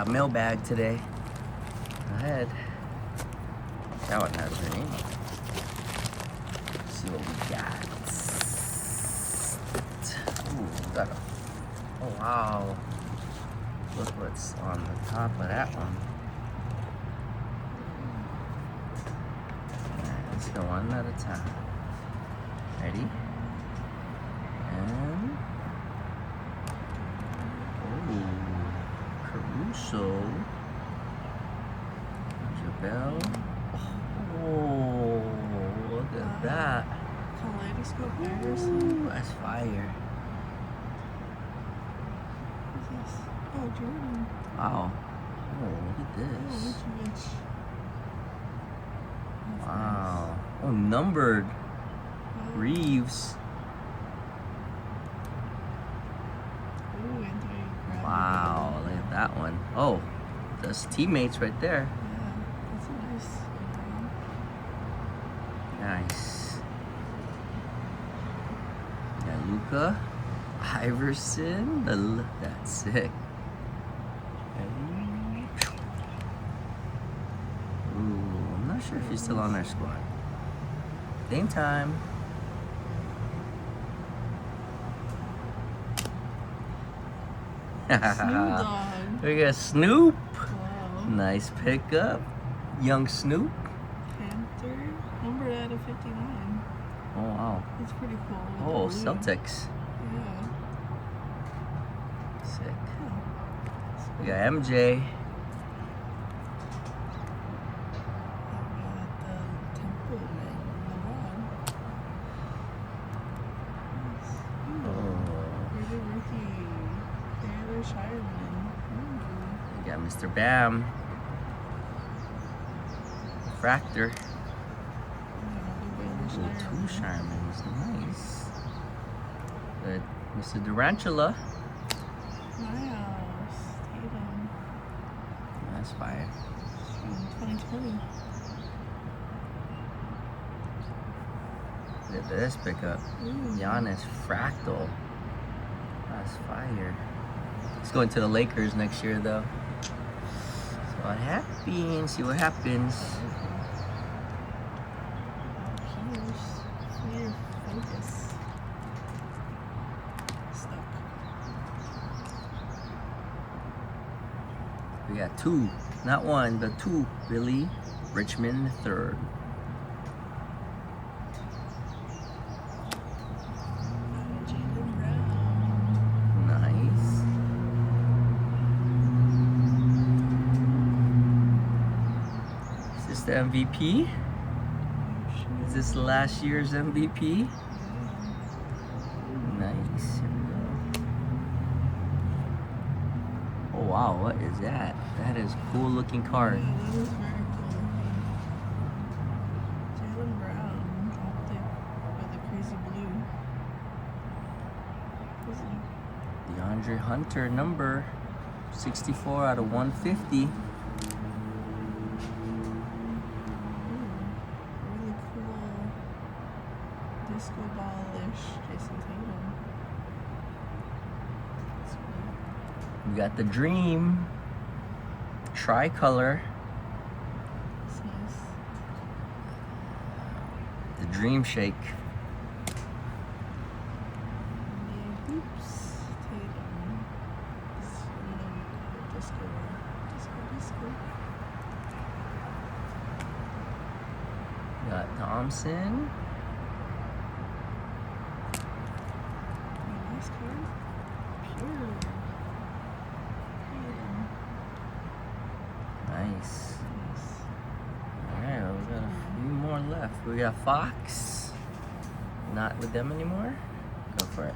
A mailbag today. Go ahead. That one has her name on it. Let's see what we got. Ooh, we got a. Oh wow. Look what's on the top of that one. Alright, let's go one at a time. Ready? And Caruso. Jabel. Oh, look at that. Kaleidoscope Ooh, Anderson. that's fire. What's this? Oh, Jordan. Wow. Oh, look at Oh, this. Mitch. Wow. Oh, numbered. Nice. Reeves. Ooh, Anthony Crabbe. Wow, look at that one. Oh, that's teammates right there. Yeah, that's a nice one. Nice. Yeah, Luca. Iverson. That's sick. Ooh, I'm not sure if he's still on our squad. Game time. Snoop Dogg. We got Snoop. Wow. Nice pickup. Young Snoop. Panther. Numbered out of 59. Oh, wow. That's pretty cool. with Oh, the blue. Celtics. Yeah. Sick. Huh. We got MJ. I've got the Temple man, Lebron. Nice. Ooh. Oh. Rated rookie. Taylor Shireman. We got Mr. Bam. Fractor. Ooh, two Sharmans. Nice. Good. Mr. Durantula. Miles. Tatum. That's fire. From 2020. Look at this pickup. Ooh. Giannis Fractal. That's fire. He's going to the Lakers next year, though. So what happens? See what happens. Here's Clear Focus. Stuck. We got two. Not one, but two, Billy Richmond III. Jaylen Brown. Nice. Is this the MVP? Is this last year's MVP? Nice. Here we go. Oh wow, what is that? That is a cool looking card. Yeah, that is very cool. Jaylen Brown, optic with a crazy blue. Crazy. DeAndre Hunter, number 64 out of 150. Ooh, really cool disco ball-ish Jason Tatum. That's cool. We got the Dream Tricolor. That's nice. The Dream Shake. And the Hoops Tatum. This really cool disco. We got Thompson. Really nice card. Pure. Tatum. Nice. Nice. Alright, we got a few more left. We got Fox. Not with them anymore. Go for it.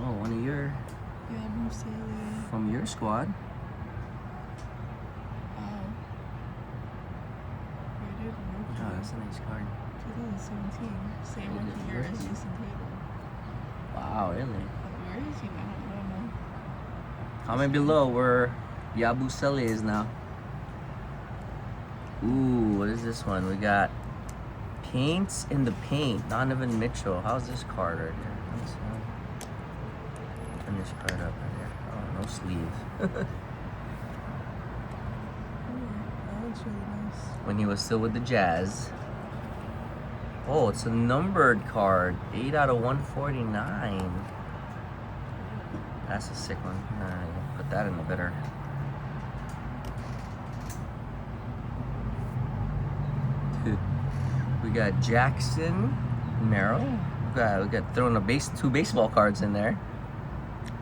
Oh, one of your Yeah, Marcelo. from your squad. Wow. Rated rookie. Oh, that's a nice card. 2017. Same Rated rookie year as rookie. Jason Tatum. Wow, really? Where is he now? I don't know. Comment below where Yabusele is now. Ooh, what is this one? We got Paints in the Paint. Donovan Mitchell. How's this card right here? Let's see. Open this card up right here. Oh, no sleeve. when he was still with the Jazz. Oh, it's a numbered card. 8 out of 149. That's a sick one. Put that in the bitter. We got Jackson Merrill. We got throwing two baseball cards in there.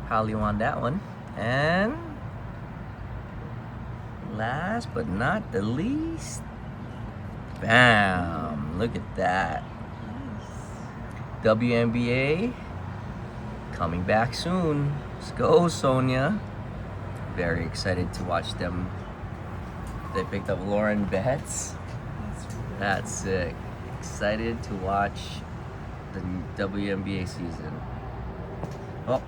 How you want that one? And last but not the least, bam! Look at that. WNBA coming back soon. Let's go, Sonia. Very excited to watch them. They picked up Lauren Betts. That's sick. Excited to watch the WNBA season. Oh,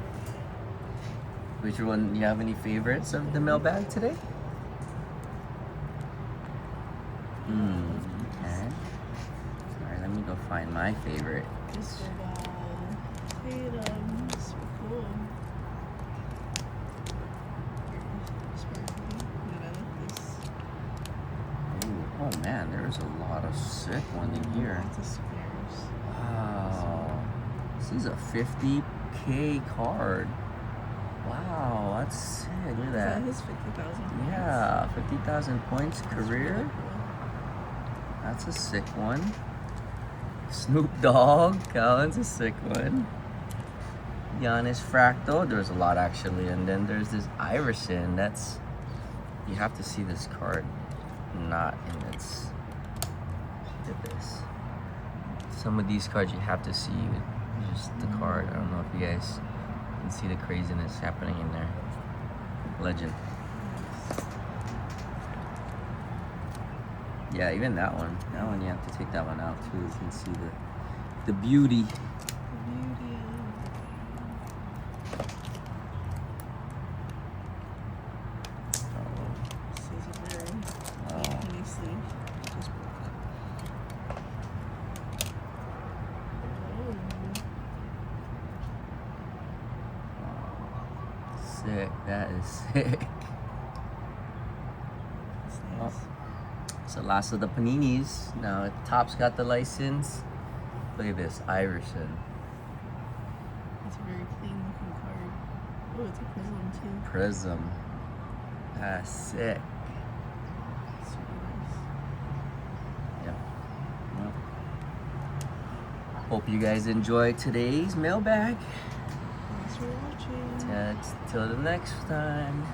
which one? Do you have any favorites of the mailbag today? Okay. Alright, let me go find my favorite. This Tatum. So cool. Ooh, oh man, there's a lot of sick ones in here. Lots of squares. Wow. This is a 50K card. Wow, that's sick. Look at that. Is that his 50,000 points? Yeah, 50,000 points That's career. really cool. That's a sick one. Snoop Dogg, that one's a sick one. Giannis Fractal, there's a lot actually. And then there's this Iverson. That's, you have to see this card. Not in its, look at this. Some of these cards you have to see just the card. I don't know if you guys can see the craziness happening in there. Legend. Yeah, even that one. That one you have to take that one out too. You can see the beauty. This is a very penny sleeve. Just broke up. Sick. That is sick. That's Oh. nice. It's the last of the Paninis. Now Top's got the license. Look at this, Iverson. It's a very clean looking card. Oh, it's a prism too. Prism. That's sick. Super nice. Yeah. Well, hope you guys enjoyed today's mailbag. Thanks for watching. Till the next time.